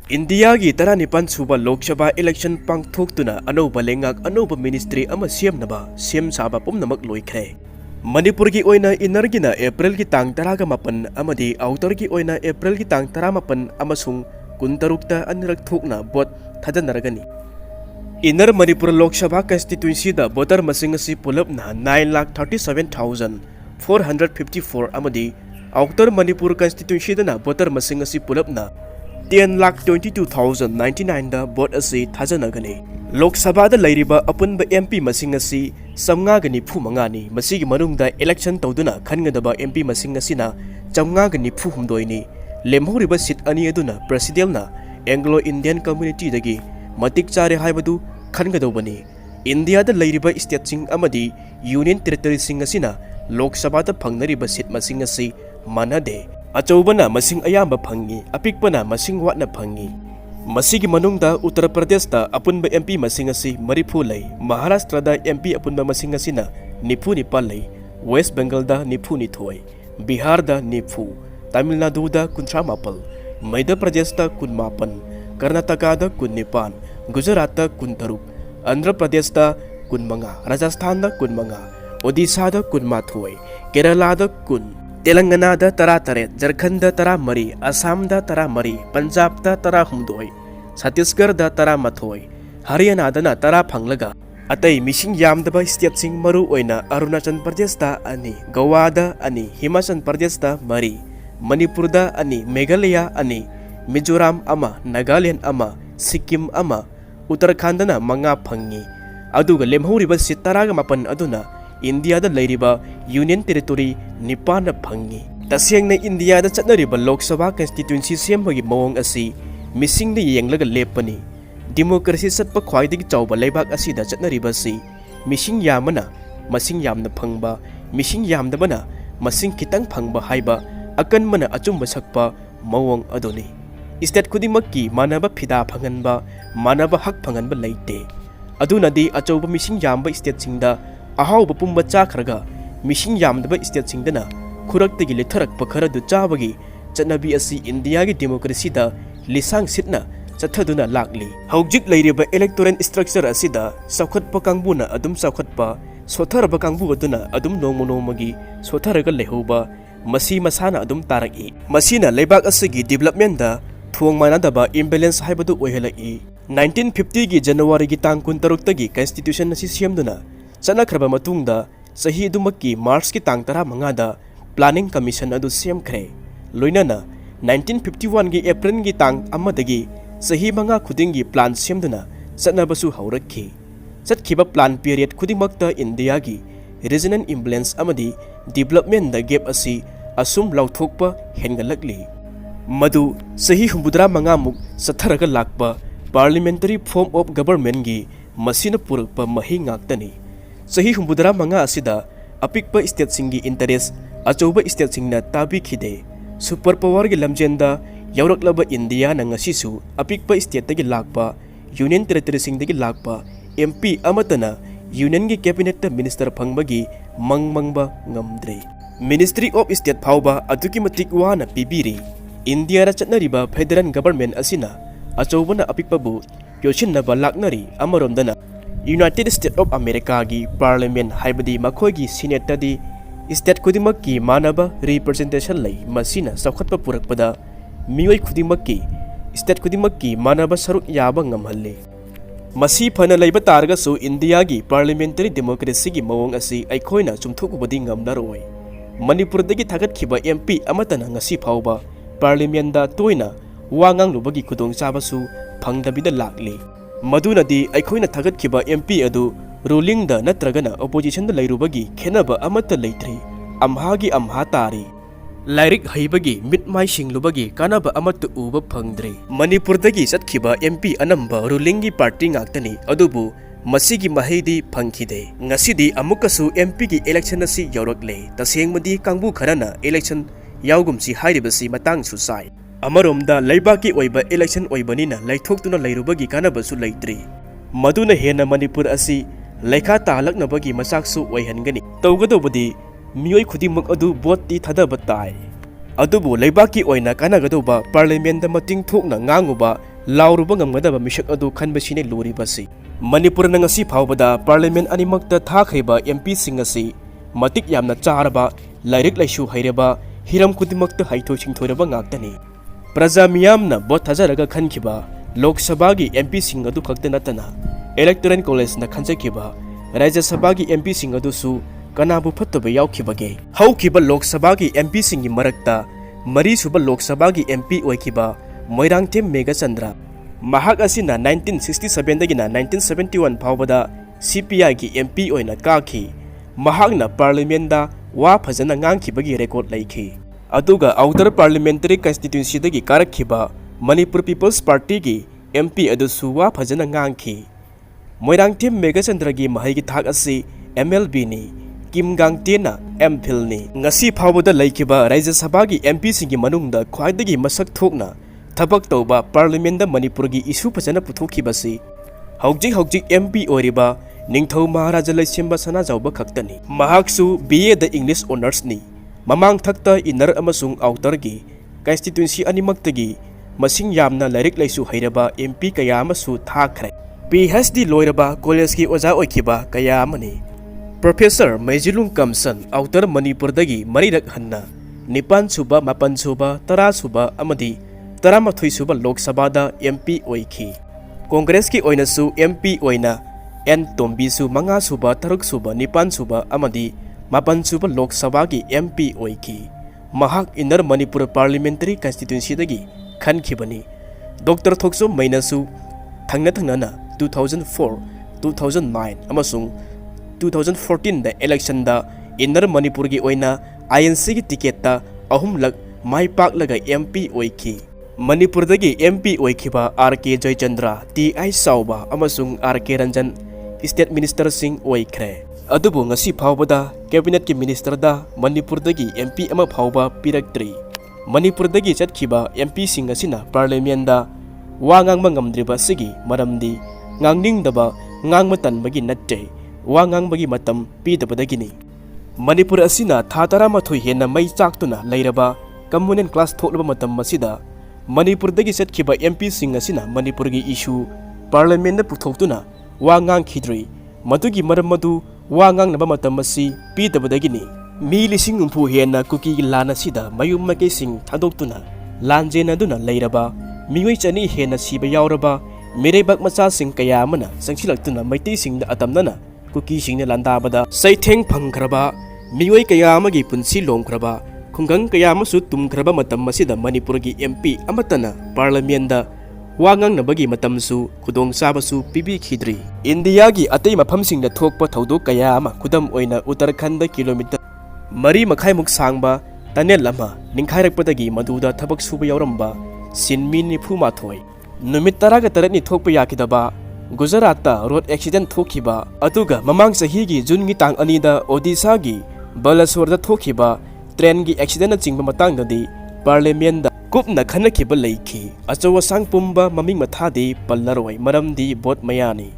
India gi taranipan suba Lok Sabha election pangthoktuna anouba lengak anouba ministry ama siamnaba semjaba pumnamak loikhre. Manipur gi oina inner gi na April gi tang 18 amadi outer gi oina April gi tang 18 amasung 16 ta anirak thokna bot thadanaragani. Inner Manipur Lok Sabha constituency da voter masing asi pulap na 9,37,454 amadi outer Manipur constituency da na voter masing asi pulap na 10,22,099 da vote asi thajanagani. Lok Sabha da lairiba apunba MP masing asi samngagani phumangani masigi manungda election tawduna khangadaba MP masing asina chamngagani phuhumdoini lemhoriba seat ani aduna president na Anglo Indian community dagi matik chare haibadu khangadobani. India da lairiba state sing amadi union territory sing asina Lok Sabha da phangnariba seat masing asi manade. Achaubana masing ayamba phangi apikpana masing watna phangi. Masigi manungda Uttar Pradesh da apunba MP masing asi marifu lay, Maharashtra da MP apunba masing asina nifu nipal lay, West Bengal da nifu nithoi, Bihar da nifu, Tamil Nadu da 38, Madhya Pradesh da 18, Karnataka da 19, Gujarat da 13, Andhra Pradesh da 19, Rajasthan da 19, Odisha da 19, Kerala da 10, Telangana da 13, Jharkhand da 13, Assam da 13, Punjab da 12, Chhattisgarh da 13, Haryana da na 10 phanglaga. Atai mishing yamdaba state sing maru oina Arunachal Pradesh da ani, Goa da ani, Himachal Pradesh da mari, Manipur da ani, Meghalaya ani, Mizoram ama, Nagaland ama, Sikkim ama, Uttarakhand na manga phangi. Aduga lemhoriba seat 18 aduna India da lairiba union territory nipana phangi. Taseng na India da chatnariba Lok Sabha constituency sembagi mawong asi missing ni yenglaga lepani. Democracy satpa khwaidagi chawba leibak asi da chatnariba si missing yamana masing yamna phangba, missing yamdabana masing kitang phangba haiba akan mana achumba sakpa mawong adoni. State khudimaki manaba phida phanganba, manaba hak phanganba leite. Aduna di achawba missing yamba state singda ahau bapumba chakhraga mishing yamdaba state singdana khurak-tagi litharakpa kharadu chabagi chatnabi asi India gi democracy da lisang sitna chathaduna lakli. Haujik lairiba electoral structure asida saukhatpa kangbuna adum saukhatpa sotharaba kangbu aduna adum nongmagi sotharaga lehuba masi masana adum taraki. Masina leibak asigi development da thuang manadaba imbalance haibadu oihalaki. 1950 gi January gi tang 16 tagi constitution asi siamduna Chanakraba matungda sahi dumaki March ki tang 15 da planning commission adu semkhre. Loinana 1951 gi April gi tang amadagi sahi manga khudingi plan semduna chanabasu haurakhi. Chatkhiba plan period khudimakta India gi regional imbalance amadi development da gap asi asum lauthokpa hengalakli. Madu sahi humbudra manga muk satharaga lakpa parliamentary form of government gi masina purakpa mahi ngaktani. Sahi humbudra manga asida apikpa state singi interest achouba state singna tabi khide. Super power gi lamjenda yauraklaba India na ngasisu apikpa state tagi lakpa union territory singdagi lakpa MP amatana union gi cabinet ta minister phangbagi mangmangba ngamdre. Ministry of State phauba aduki matik wana pibiri. India ra chatnariba federal government asina achouba na apikpa bu yoshinna ba laknari amaromdana United States of America gi Parliament haibadi makhoigi Senate tadi state khudimaki manaba representation lay masina saukhatpa purakpada mioi khudimaki state khudimaki manaba saruk yaba ngamhalle. Masi phana laiba targa su India gi parliamentary democracy gi mawong asi aikhoina chumthokubadi ngamdaroi. Manipur dagi thagatkhiba MP amatana ngasi phauba parliament da toina wangang lubagi khudong chabasu phangdabida lakli. Madunadi aikhoina thagatkhiba MP adu ruling da natragana opposition da lairubagi khenaba amata leithri amhagi amha tari. Lairik haibagi mitmai singlubagi kanaba amata uba phangdre. Manipur dagi chatkhiba MP anamba ruling gi party ngaktani adubu masigi mahidi phangkhide. Ngasidi amukasu MP gi election asi yaurakle. Tasengmadi kangbu kharana election yaugumsi hairibasi matang susai. Amaromda laibaki oiba election oibanina laithoktuna lairubagi kanabasu leitri. Maduna hena Manipur asi laikha talaknabagi masaksu oihangani. Tawgadobadi mioi khudimak adu vote thadaba tai. Adubu laibaki oina kanagadova parliament da mating thokna nganguba लाउरुबा ngamgadaba mishak adu khanbasine luribasi Manipur na ngasi phawbada parliament animakta thakhreba MP sing asi matik yamna charaba lairik laisu haireba hiram kudimakta haithoi chingthoreba ngaktani Praja miyamna bot thajaraga khankiba Lok Sabha gi MP sing adu khakta natana Electoral College na khanjakiba Rajya Sabha gi MP sing adu su kanabu phattaba yaukibage haukiba Lok Sabha gi MP sing gi marakta mari suba Lok Sabha gi MP oikiba Moirangthem Megachandra Mahak asina 1967 dagina 1971 phawbada CPI gi MP oina kaki Mahakna parliament da wa phajana ngangkhibagi record laikhi aduga outer parliamentary constituency dagi karakhiba Manipur People's Party gi MP adusu wa phajana ngangkhi Moirangthem Megachandra gi mahai gi thak asi MLB ni Kim Gangte na MPhil ni ngasi phawbada laikhiba Rajya Sabha gi MP singi manungda khwaidagi masak thokna Thabak tauba parliament da Manipur gi issue phajana puthokibasi hawjik MP oriba Ningthau Maharaja Laisemba Sana Jauba khaktani mahaksu BA da English honors ni mamang thakta inner amasung outer gi constituency animaktagi masing yamna lairik laisu hairaba MP kaya amasu thakre PhD loiraba college gi oja oikiba kaya amani Professor Maijilung Kamsan outer Manipur dagi marirak hanna nipan suba mapan suba tara suba amadi Taramathui suba Lok Sabha da MP oikhi Congress ki oinasu MP oina N Tombi su manga suba taruk suba nipan suba amadi mapan suba Lok Sabha ki MP oikhi Mahak Inner Manipur Parliamentary Constituency dagi khankhibani Dr. Thoksom Mainasu thangna 2004 2009 amasung 2014 da election da Inner Manipur gi oina INC gi ticket ta ahumlak maipak laga MP oikhi Manipur dagi MP oikhiba RK Joychandra TI Sauba amasung RK Ranjan State Minister Singh oikhre adubu ngasi phawbada cabinet ki minister da Manipur dagi MP ama phawba piraktri Manipur dagi chatkhiba MP sing asina parliament da wa ngangma ngamdriba sigi maramdi ngangningdaba ngangma tanbagi natte wa ngangbagi matam pidabadagini Manipur asina thatara mathoi hena mai chaktuna leiraba communal class tholba matam masida Manipur dagi chatkhiba MP sing asina Manipur gi issue parliament da puthoktuna wa ngangkhidri madugi maram madu wa ngangnaba matam asi pidabadagini mi lising umpu hena kuki lana sida mayum make sing thadoktuna lanjena duna leiraba mioi chani hena siba yauraba merebak macha sing kaya amana sangsilaktuna Meitei sing da atamnana kuki sing ne landabada saitheng phangkhraba mioi kaya amagi punsi lomkhraba khungang kaya amasu tumkhraba matam masida Manipur gi MP amatana parliament da wangang nabagi matamsu khudong sabasu pibi khidri India gi atei mafam sing da thokpa thodok kaya ama khudam oina Uttarakhand da kilometer mari makhai muk sangba tanel lama ningkhairakpadagi maduda thabak suba yauramba sinmin ni phuma thoi numit taraga tarat ni thokpa yakidaba Gujarat ta road accident thokiba atuga mamang sahi gi June gi tang ani da Odisha gi Balasore da thokiba train gi accident na chingba matang dadi parliament da kupna khanakhiba leikhi achawa sang pumba maming mathadi pallaroi maramdi bot mayani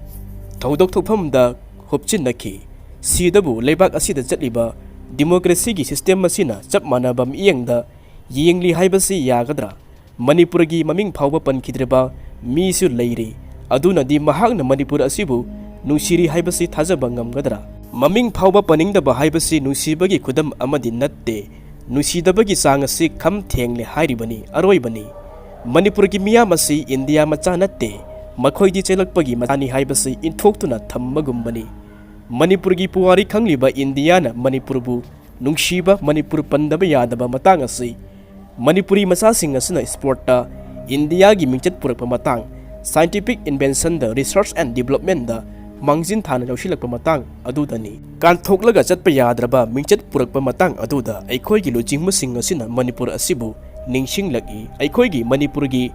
thodok thokpham da hopchin nakhi sidabu leibak asida chatliba democracy gi system masina chap manaba miyengda yengli haibasi yagadra Manipur gi maming phawba pankhidreba mi su leiri aduna di mahakna Manipur asibu nungsiri haibasi thajaba ngamgadra maming phawba paningdaba haibasi nungsibagi khudam amadi natte nungsidabagi sang asi kham thengle hairibani aroibani Manipur gi miyam asi India macha natte makhoi di chelakpagi matani haibasi inthoktuna thammagumbani Manipur gi puwari khangliba India na Manipur bu nungshiba Manipur pandaba yadaba matang asi Manipuri macha sing asna sport ta India gi mingchat purakpa matang scientific invention da research and development da mangjin thana lawsilakpa matang adudani kan thoklaga chatpa yadraba mingchat purakpa matang aduda aikhoi gi lojingma sing asina Manipur asibu ningsinglaki aikhoi gi Manipur gi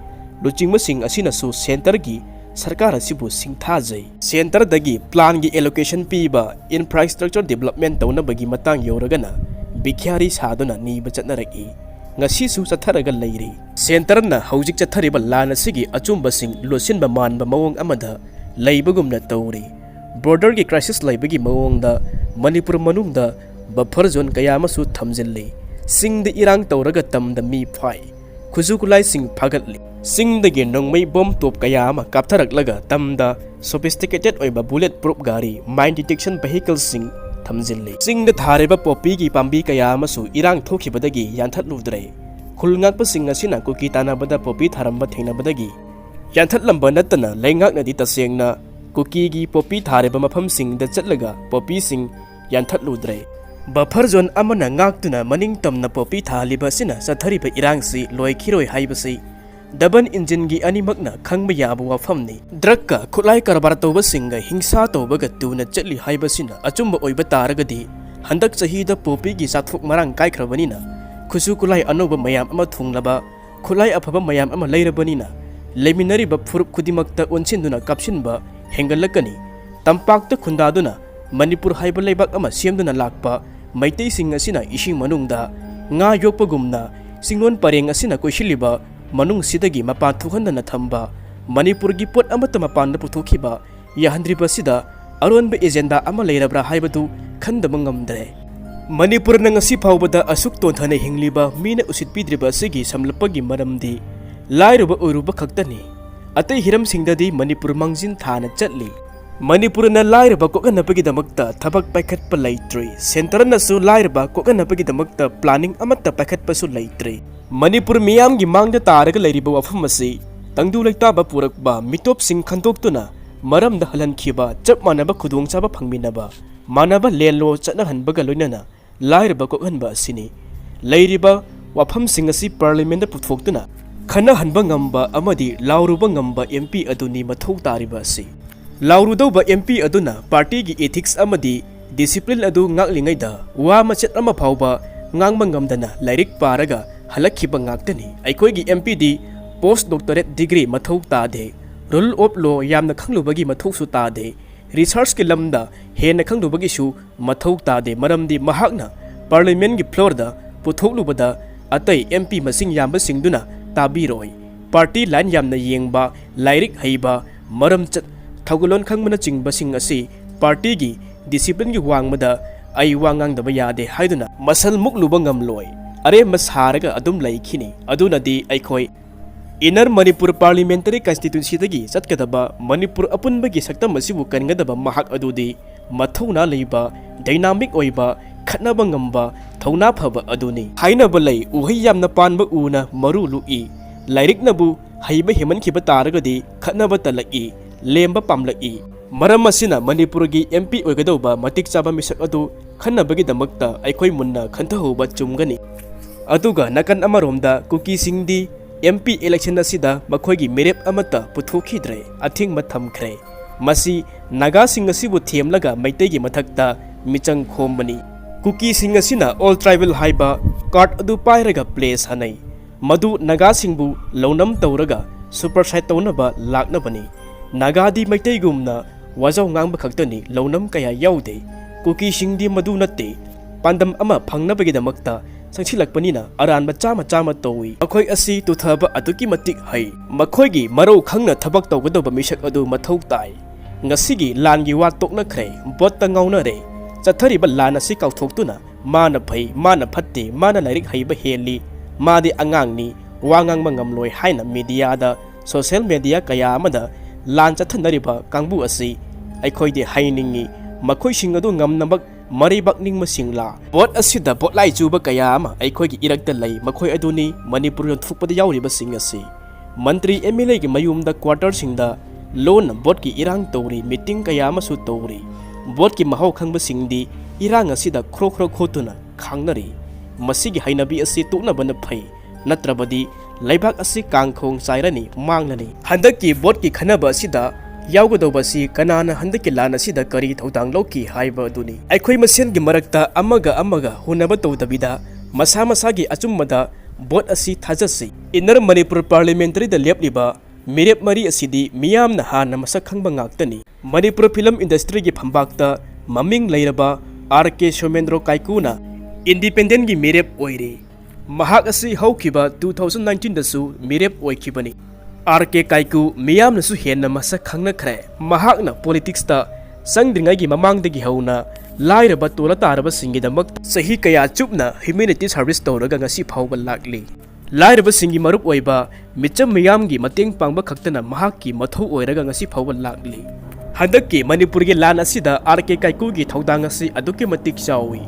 lojingma sing asina su center gi sarkar asibu singthajai center dagi plan gi allocation piba infrastructure development tawna bagi matang yoragana bikhyari saduna ni bachatnaraki ngasi su chatharaga leiri center na hojik chathariba lana sigi achumba sing losinba manba mawong amada leibagumna tawri border gi crisis leibagi mawong da Manipur manung da buffer zone kaya masu thamjilli sing de irang tawraga tam da mi phai khuju kulai sing phagatli Singdagi nongmai bom top kaya ama kaptharaklaga tamda sophisticated oiba bulletproof gari mine detection vehicle sing thamjilli. Singda thariba popi gi pambi kaya amasu irang thokhibadagi yanthatludre. Khulngakpa sing asina kuki tanabada popi tharamba thengnabadagi yanthatlamba natana leingaknadi tasengna kuki gi popi thariba mafam singda chatlaga popi sing yanthatludre. Buffer zone amana ngaktuna maning tamna popi thaliba sina sathariba irangsi loikhiroi haibasi Daban engine gi animakna khangba yaba wafamni drugka khulai karbar tawba singa hingsa tawbaga tuna chatli haibasina achumba oiba taragadi handak chahida popi gi sathuk marang kaikhrabanina khusu kulai anoba mayam ama thunglaba khulai afaba mayam ama leirabanina leminari ba furup khudimakta onchinduna kapsinba hengalakani tampakta khundaduna manipur haiba leibak ama siamduna lakpa Meitei sing asina ising manungda nga yokpagumna singnon pareng asina koishiliba manung sidagi mapan thuhandana thamba manipur gi pot amata mapan da puthokhiba yahandriba sida aronba agenda ama leirabra haibadu khandaba ngamdre manipur na ngasi phawbada asuk tonthana hingliba mina usitpidriba sigi samlapagi maramdi lairuba uruba khaktani atei hiram singdadi manipur mangjin thana chatli manipur na lairba kokanapagi damakta thabak paikhatpa leitri center na su lairba kokanapagi damakta planning amatta paikhatpa su leitri manipur miyam gi mangda taraga leiriba wafam asi tangdu leitaba purakba mitop sing khantoktuna maramda halankhiba chap manaba khudongchaba phangminaba manaba lelo chana hanbaga loinana lairba kokhanba asini leiriba wafam sing asi parliament da puthoktuna khana hanba ngamba amadi lauruba ngamba mp aduni mathau tariba asi Laurudauba MP aduna party gi ethics amadi discipline adu ngaklingaida wa machet ama phawba ngangba ngamdana lairik paraga halakhiba ngaktani aikoi gi MP di post doctorate degree mathau ta de rule of law yamna khanglubagi mathau su ta de research ki lamda hena khanglubagi su mathau ta de maramdi mahakna parliament gi floor da puthoklubada atai MP masing yamba singduna tabiroi party line yamna yengba lairik haiba maram chat Thagulon khangmana chingbasing asi party gi discipline gi wangmada ai wangang daba yade haiduna masal mukluba ngamloi are masharaga adum laikhini aduna di aikhoi inner manipur parliamentary constituency dagi satkadaba manipur apunba gi saktam asibu kangadaba mahak adudi mathauna leiba dynamic oiba khatnaba ngamba thauna phaba aduni hainaba lei uhai yamna panba una maru lui lairik nabu haiba heman khiba taragadi khatnaba talai lemba pamlai maram asina manipur gi MP oigadauba matik chaba misak adu khanabagi damakta aikhoi munna khanthahuba chumgani aduga nakan amaromda kuki singdi MP election asida makhoi gi merep amata puthokhidre athing mathamkhre masi naga sing asibu themlaga Meitei gi mathakta michang khombani kuki sing asina all tribal haiba card adu pairaga place hanai madu naga singbu lonam tawraga supersite tawnaba laknabani Nagadi Meitei gumna wajaw ngangba khaktani lonam kaya yaude kuki singdi madu natte pandam ama phangnabagi damakta sangchilakpanina aranba chama towi akhoi asi tuthaba aduki matik hai makhoi gi marau khangna thabak tawgadaba misak adu mathau tai ngasigi langi wa tokna khre botta ngauna re chathariba lan asi kauthokhtuna mana phai mana phatte mana lairik haiba heli madi angangni wangangba ngamloi haina media da social media kaya amada lan chathanariba kangbu asi aikhoide hainingi makhoi sing adu ngamnabak maribak ningma singla bot asida bot lai chuba kaya ama aikhoigi irakta lei makhoi aduni manipur yon thukpada yauriba sing asi mantri MLA gi mayumda quarter singda loan bot ki irang tawri meeting kaya ama su tawri bot ki mahau khangba singdi irang asida khro khotuna khangnari masigi hainabi asi tukna bana phai natrabadi laibak asi kangkhong sairani manglani handaki bot ki khanaba asida yaugadobasi kanana handaki lan asida kari thodang loki haiba duni aikhoi masen gi marakta amaga hunaba tawdabida masa gi achummada bot asi thajasi inner manipur parliamentary da lepliba mirep mari asidi miyamna hana masak khangba ngaktani manipur film industry gi phambakta maming leiraba RK Somendro Kaikuna independent gi mirep oire mahak asi haukiba 2019 dasu mirep oikibani RK Kaiku miyam nasu henna masa khangna khre mahakna politics ta sangdringai gi mamangdagi hauna lairaba tola taraba singidamak sahi kaya chupna humanity service tawraga ngasi phawba lakli लाइरबसिंगी मरुप ओइबा मिचम मियामगी मतेंग पांगबा खक्तना महाकी मथौ ओइरगा ngasi phawal lakli handakki manipur gi lan asida rk kaiku gi thodang asi aduki matik chawi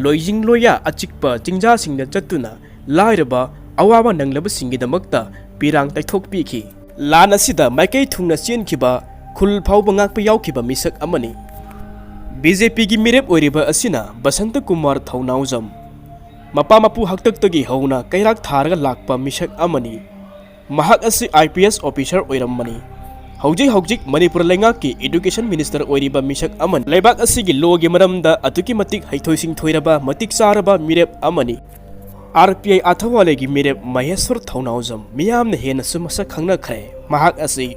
loijing loya achikpa chingja singna chatuna lairaba awaba nanglaba singi damakta pirang taithok pikhi lan asida maikai thungna chen khiba khul phawba ngakpa yaukhiba misak amani BJP gi mirep oiriba asina basanta kumar thaunaujam mapa mapu haktak tagi hauna kairak tharga lakpa misak amani mahak asi IPS officer oiramani hojik manipur lenga ki education minister oiriba misak aman leibak asi gi logi maramda atuki matik haithoising thoiraba matik saraba mirep amani RPI athawale gi mirep maheswar thaunaujam miyamna hena sumasa khangna khre mahak asi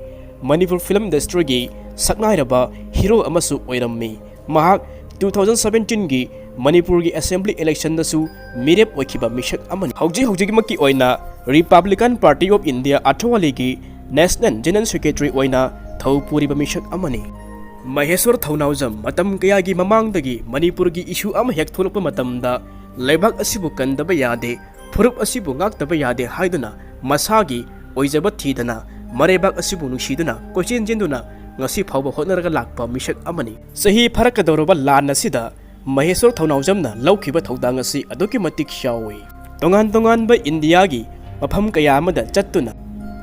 manipur film industry gi saknairaba hero amasu oirammi mahak 2017 gi manipur gi assembly election dasu mirep oikiba misak amani hojik maki oina Republican Party of India athawale gi National General Secretary oina thaupuri bamisak amani maheswar thaunaujam matam kaya gi mamangdagi manipur gi issue ama hek tholokpa matamda leibak asibu kandaba yade phurup asibu ngaktaba yade haiduna masagi oijaba thidana marebak asibu nusiduna kochen jenduna ngasi phawba hotnaraga lakpa misak amani sahi pharakadoroba lan asida maheswar thaunaujamna laukhiba thodang asi aduki matik shawi tongan ba India gi mafam kaya amada chattuna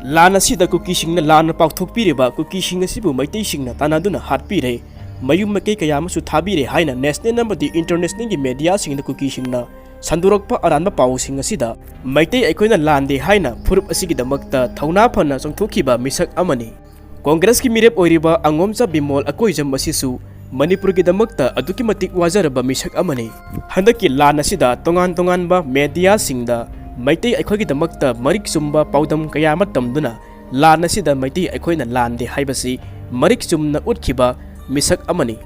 lan asida kuki singna lan pauthokpiriba kuki sing asibu Meitei singna tanaduna hatpire mayum makai kaya amasu thabire haina national amadi international gi media singna kuki singna sandurakpa aranba pau sing asida Meitei aikoina lande haina phurup asigi damakta thauna phana chongthokhiba misak amani Congress ki mirep oiriba angomcha bimol akoijam asisu manipur gi damakta aduki matik wajaraba misak amani handaki lan asida tongan ba media singda Meitei aikoigi damakta marik sumba paudam kaya matamduna lan asida Meitei aikoina lande haibasi marik sumna utkhiba misak amani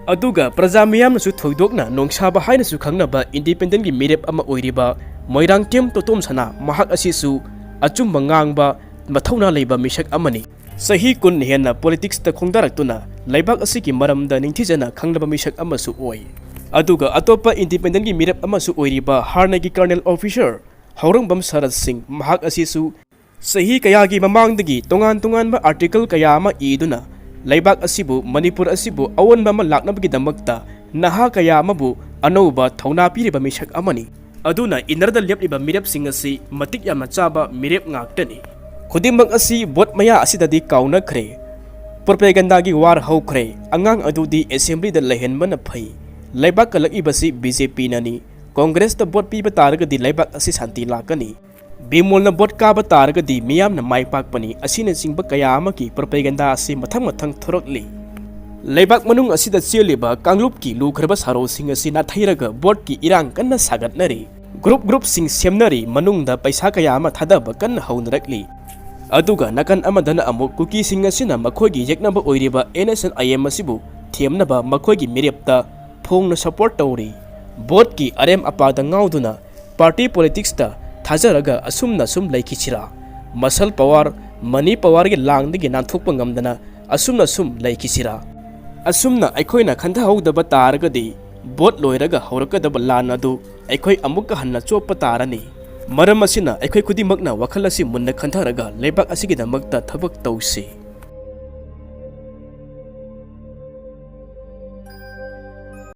aduga praja miyamna su thoidokna Nongsha ba haina su khangnaba independent gi mirep ama oiriba moirang tem totom sana mahak asisu achumba ngangba mathawna leiba misak amani sahi kun henna politics ta khongdaraktuna leibak asigi maramda ningthijana khanglaba misak amasu oi aduga atopa independent gi mirep amasu oiriba harnagi colonel officer Lourembam Singh mahak asisu sahi kaya gi mamangdagi tongan ba article kaya ama iduna leibak asibu manipur asibu awanba ma laknabagi damakta naha kaya amabu anouba thauna piriba misak amani aduna inarda lepliba mirep sing asi matik yamna chaba mirep ngaktani khudimak asi bot maya asidadi kauna khre propaganda gi war haukhre angang adudi assembly da lehenba na phai leibak kalakibasi BJP nani Congress ta bot piba taragadi leibak asi santi lakani bimol na bot kaba taragadi miyam na mai pakpani asina singba kaya amaki propaganda asi mathang thorokli leibak manung asida cheliba kanglup ki lukhraba saro sing asi na thairaga bot ki irang kanna sagatnari group sing semnari manung da paisa kaya ama thadaba kan haunrakli aduga nakan amadana amuk kuki sing asina makhogi yeknaba oiriba NSNIM asibu themnaba makhogi mirepta phongna support tawri bot ki arem apada ngauduna party politics ta thajaraga asumna sum laikhichira masal power money power gi langdigi nanthokpa ngamdana asumna sum laikhichira asumna aikhoina khantha haudaba taragadi bot loiraga haurakadaba lan adu aikhoi amukka hanna choppa tarani maram asina aikhoi kudimakna wakhal asi munna khantharaga leibak asigi damakta thabak tausi